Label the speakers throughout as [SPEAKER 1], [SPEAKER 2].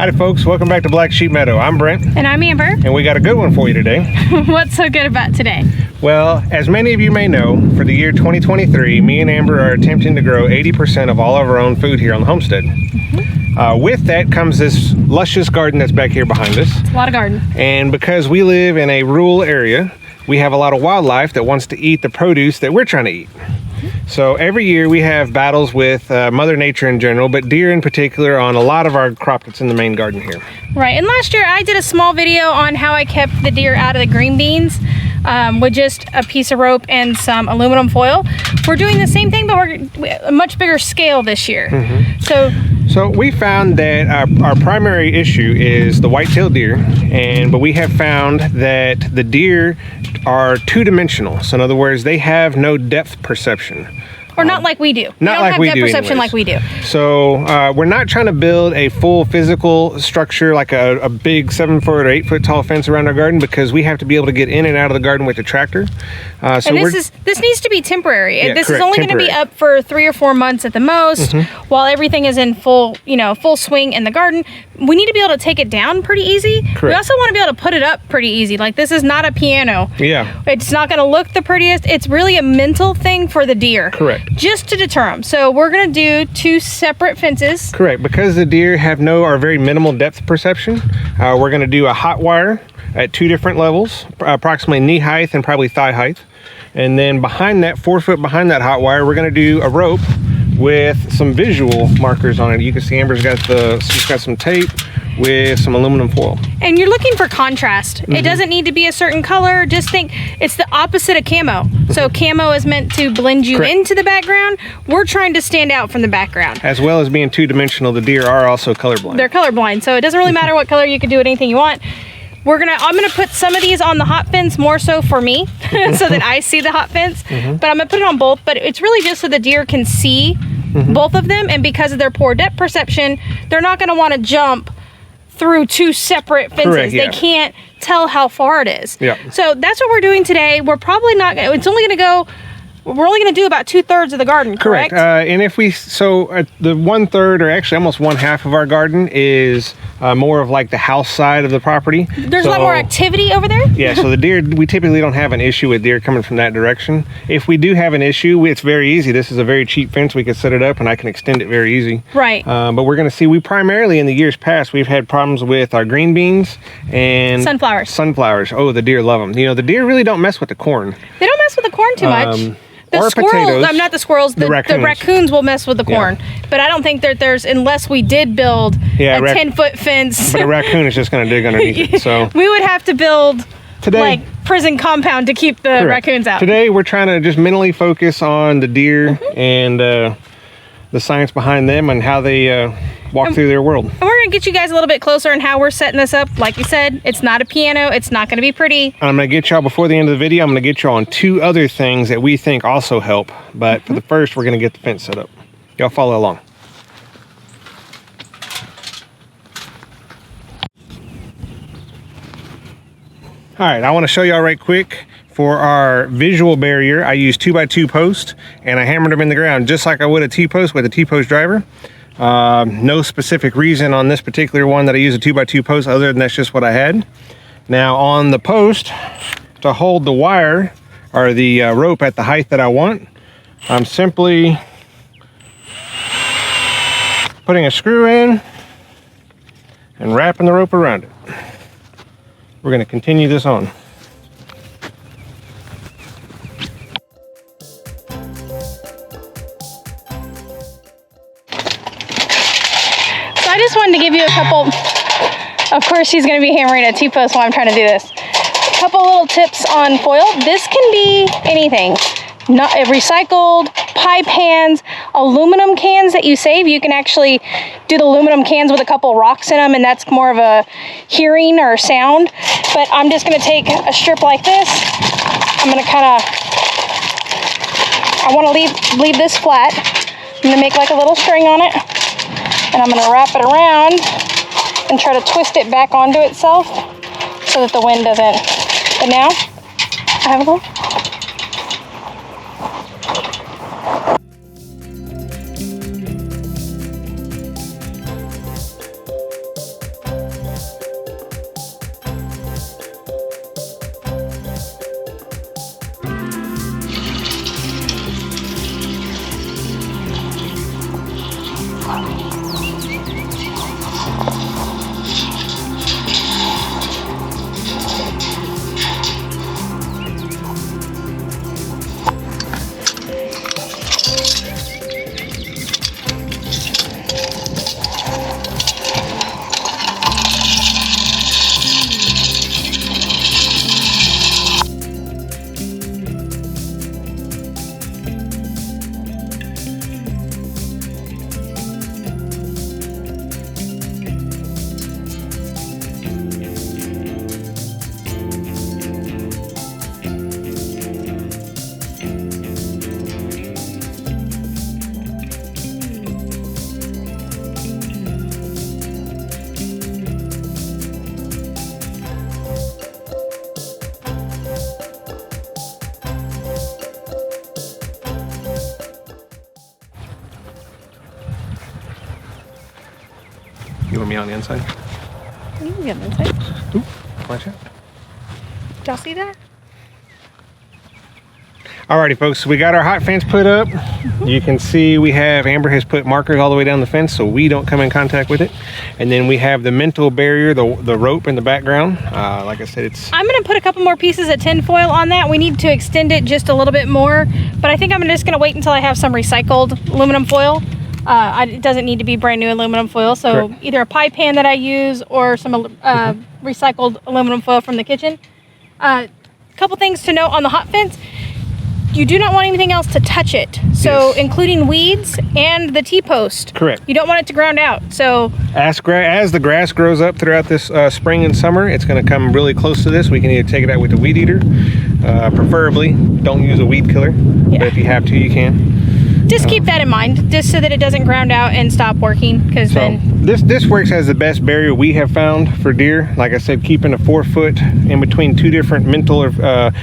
[SPEAKER 1] Howdy folks, welcome back to Black Sheep Meadow. I'm Brent.
[SPEAKER 2] And I'm Amber.
[SPEAKER 1] And we got a good one for you today.
[SPEAKER 2] What's so good about today?
[SPEAKER 1] Well, as many of you may know, for the year 2023, me and Amber are attempting to grow 80% of all of our own food here on the homestead. With that comes this luscious garden that's back here behind us.
[SPEAKER 2] It's a lot of garden.
[SPEAKER 1] And because we live in a rural area, we have a lot of wildlife that wants to eat the produce that we're trying to eat. So every year we have battles with Mother Nature in general, but deer in particular on a lot of our crop that's in the main garden here.
[SPEAKER 2] Right, and last year I did a small video on how I kept the deer out of the green beans with just a piece of rope and some aluminum foil. We're doing the same thing, but we're a much bigger scale this year. So
[SPEAKER 1] we found that our primary issue is the white-tailed deer, but we have found that the deer are two-dimensional. So in other words, they have no depth perception.
[SPEAKER 2] Or not like we do.
[SPEAKER 1] Not like we do.
[SPEAKER 2] They don't have depth perception like we do.
[SPEAKER 1] So we're not trying to build a full physical structure like a big 7-foot or 8-foot tall fence around our garden, because we have to be able to get in and out of the garden with a tractor.
[SPEAKER 2] And this needs to be temporary.
[SPEAKER 1] Yeah,
[SPEAKER 2] this is only going to be up for 3 or 4 months at the most, while everything is in full swing in the garden. We need to be able to take it down pretty easy.
[SPEAKER 1] Correct.
[SPEAKER 2] We also want to be able to put it up pretty easy. Like, this is not a piano.
[SPEAKER 1] Yeah.
[SPEAKER 2] It's not going to look the prettiest. It's really a mental thing for the deer.
[SPEAKER 1] Correct.
[SPEAKER 2] Just to deter them. So we're going to do 2 separate fences.
[SPEAKER 1] Correct. Because the deer have no or very minimal depth perception, we're going to do a hot wire at 2 different levels, approximately knee height and probably thigh height. And then behind that, 4 foot behind that hot wire, we're going to do a rope with some visual markers on it. You can see Amber's she's got some tape with some aluminum foil. And
[SPEAKER 2] you're looking for contrast. It doesn't need to be a certain color. Just think it's the opposite of camo. So camo is meant to blend you into the background. We're trying to stand out from the background.
[SPEAKER 1] As well as being two-dimensional, the deer are also colorblind.
[SPEAKER 2] They're colorblind, so it doesn't really matter what color. You can do anything you want. I'm gonna put some of these on the hot fence, more so for me, so that I see the hot fence. But I'm gonna put it on both. But it's really just so the deer can see both of them, and because of their poor depth perception, they're not gonna want to jump through 2 separate fences.
[SPEAKER 1] Correct, yeah.
[SPEAKER 2] They can't tell how far it is.
[SPEAKER 1] Yeah.
[SPEAKER 2] So that's what we're doing today. We're probably not. We're only gonna do about 2/3 of the garden. Correct.
[SPEAKER 1] And if the 1/3, or actually almost 1/2 of our garden, is more of like the house side of the property.
[SPEAKER 2] There's a lot more activity over there.
[SPEAKER 1] Yeah, so the deer, we typically don't have an issue with deer coming from that direction. If we do have an issue, it's very easy. This is a very cheap fence. We can set it up and I can extend it very easy.
[SPEAKER 2] Right.
[SPEAKER 1] But we're going to see, we primarily in the years past, we've had problems with our green beans and sunflowers. Oh, the deer love them. You know, the deer really don't mess with the corn.
[SPEAKER 2] They don't mess with the corn too much. The squirrels,
[SPEAKER 1] potatoes.
[SPEAKER 2] not the squirrels, the raccoons will mess with the corn. But I don't think that unless we did build a 10-foot fence.
[SPEAKER 1] But a raccoon is just going to dig underneath it. So
[SPEAKER 2] we would have to build prison compound to keep the raccoons out.
[SPEAKER 1] Today we're trying to just mentally focus on the deer and the science behind them and how they walk through their world. And
[SPEAKER 2] we're going to get you guys a little bit closer on how we're setting this up. Like you said, it's not a piano. It's not going to be pretty.
[SPEAKER 1] And I'm going to get y'all, before the end of the video, I'm going to get y'all on 2 other things that we think also help. But for the first, we're going to get the fence set up. Y'all follow along. All right, I want to show y'all right quick. For our visual barrier, I used 2x2 posts and I hammered them in the ground just like I would a T-post with a T-post driver. No specific reason on this particular one that I use a 2x2 post other than that's just what I had. Now on the post, to hold the wire or the rope at the height that I want, I'm simply putting a screw in and wrapping the rope around it. We're going to continue this on.
[SPEAKER 2] I just wanted to give you a couple, of course she's going to be hammering a T-post while I'm trying to do this. A couple little tips on foil. This can be anything. Not recycled, pie pans, aluminum cans that you save. You can actually do the aluminum cans with a couple rocks in them, and that's more of a hearing or sound. But I'm just going to take a strip like this. I'm going to I want to leave this flat. I'm going to make like a little string on it. And I'm going to wrap it around and try to twist it back onto itself so that the wind doesn't. But now, I have a little.
[SPEAKER 1] You want me on the inside?
[SPEAKER 2] You can get on the inside.
[SPEAKER 1] Oop, watch out.
[SPEAKER 2] Did y'all see that?
[SPEAKER 1] Alrighty folks, so we got our hot fence put up. You can see we have, Amber has put markers all the way down the fence so we don't come in contact with it. And then we have the mental barrier, the rope in the background. Like I said, it's...
[SPEAKER 2] I'm gonna put a couple more pieces of tin foil on that. We need to extend it just a little bit more, but I think I'm just gonna wait until I have some recycled aluminum foil. It doesn't need to be brand new aluminum foil, so
[SPEAKER 1] Correct.
[SPEAKER 2] either a pie pan that I use or some recycled aluminum foil from the kitchen. Couple things to note on the hot fence. You do not want anything else to touch it. So
[SPEAKER 1] Yes.
[SPEAKER 2] including weeds and the T-post.
[SPEAKER 1] Correct.
[SPEAKER 2] You don't want it to ground out. So
[SPEAKER 1] As the grass grows up throughout this spring and summer, it's going to come really close to this. We can either take it out with the weed eater. Preferably, don't use a weed killer. But if you have to, you can.
[SPEAKER 2] just keep that in mind, just so that it doesn't ground out and stop working, because
[SPEAKER 1] So
[SPEAKER 2] then...
[SPEAKER 1] this works as the best barrier we have found for deer. Like I said, keeping a 4 foot in between two different mental or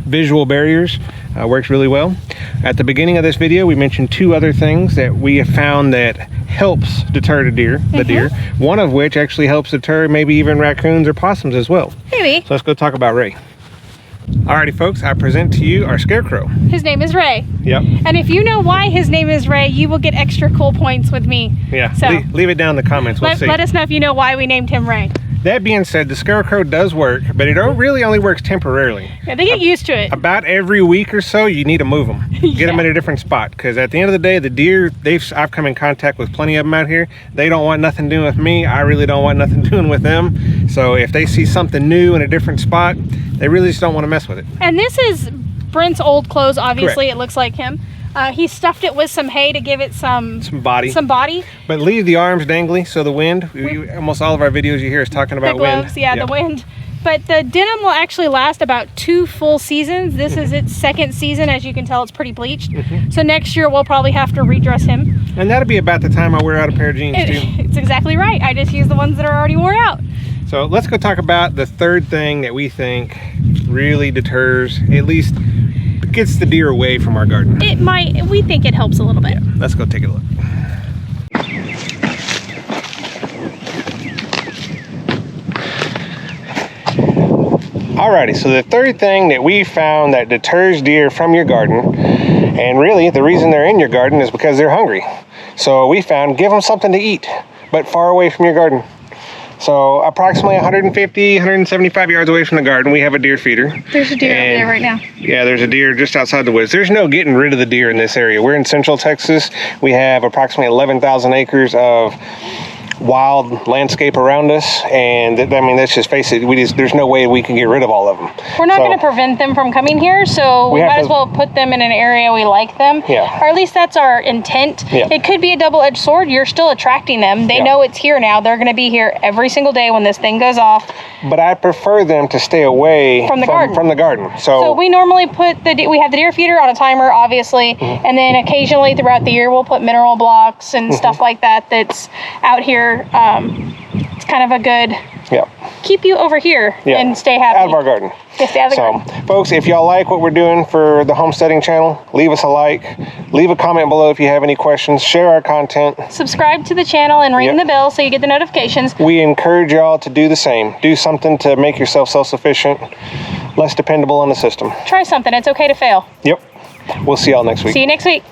[SPEAKER 1] visual barriers works really well. At the beginning of this video, we mentioned 2 other things that we have found that helps deter the deer. One of which actually helps deter maybe even raccoons or possums as well.
[SPEAKER 2] Maybe.
[SPEAKER 1] So let's go talk about Ray. Alrighty folks, I present to you our scarecrow.
[SPEAKER 2] His name is Ray.
[SPEAKER 1] Yep.
[SPEAKER 2] And if you know why his name is Ray, you will get extra cool points with me.
[SPEAKER 1] Yeah,
[SPEAKER 2] So
[SPEAKER 1] leave it down in the comments, we'll see.
[SPEAKER 2] let us know if you know why we named him Ray.
[SPEAKER 1] That being said, the scarecrow does work, but it really only works temporarily.
[SPEAKER 2] Yeah, they get used to it.
[SPEAKER 1] About every week or so, you need to move them. Get them in a different spot, because at the end of the day, the deer, I've come in contact with plenty of them out here. They don't want nothing doing with me. I really don't want nothing doing with them. So if they see something new in a different spot, they really just don't want to mess with it.
[SPEAKER 2] And this is Brent's old clothes, obviously.
[SPEAKER 1] Correct.
[SPEAKER 2] It looks like him. He stuffed it with some hay to give it some
[SPEAKER 1] body. But leave the arms dangly, so the wind, almost all of our videos you hear is talking about
[SPEAKER 2] the gloves,
[SPEAKER 1] wind.
[SPEAKER 2] yeah, the wind. But the denim will actually last about 2 full seasons. This is its 2nd season. As you can tell, it's pretty bleached. So next year we'll probably have to redress him.
[SPEAKER 1] And that'll be about the time I wear out a pair of jeans too.
[SPEAKER 2] It's exactly right. I just use the ones that are already worn out.
[SPEAKER 1] So let's go talk about the third thing that we think really deters, at least gets the deer away from our garden.
[SPEAKER 2] We think it helps a little bit.
[SPEAKER 1] Let's go take a look. Alrighty, so the third thing that we found that deters deer from your garden, and really the reason they're in your garden is because they're hungry. So we found, give them something to eat, but far away from your garden. So approximately 150, 175 yards away from the garden, we have a deer feeder.
[SPEAKER 2] There's a deer out there right now.
[SPEAKER 1] Yeah, there's a deer just outside the woods. There's no getting rid of the deer in this area. We're in Central Texas. We have approximately 11,000 acres of wild landscape around us, and I mean, let's just face it, there's no way we can get rid of all of them.
[SPEAKER 2] We're not going to prevent them from coming here, so we might as well put them in an area we like them.
[SPEAKER 1] Yeah.
[SPEAKER 2] Or at least that's our intent.
[SPEAKER 1] Yeah.
[SPEAKER 2] It could be a double-edged sword. You're still attracting them. They know it's here now. They're going to be here every single day when this thing goes off.
[SPEAKER 1] But I prefer them to stay away
[SPEAKER 2] from the garden.
[SPEAKER 1] So
[SPEAKER 2] we normally put we have the deer feeder on a timer, obviously, and then occasionally throughout the year we'll put mineral blocks and stuff like that that's out here. It's kind of a good keep you over here and stay happy.
[SPEAKER 1] Out of our garden.
[SPEAKER 2] Yeah, stay out of the garden.
[SPEAKER 1] Folks, if y'all like what we're doing for the homesteading channel, leave us a like, leave a comment below if you have any questions, share our content.
[SPEAKER 2] Subscribe to the channel and ring the bell so you get the notifications.
[SPEAKER 1] We encourage y'all to do the same. Do something to make yourself self-sufficient, less dependable on the system.
[SPEAKER 2] Try something. It's okay to fail.
[SPEAKER 1] Yep. We'll see y'all next week.
[SPEAKER 2] See you next week.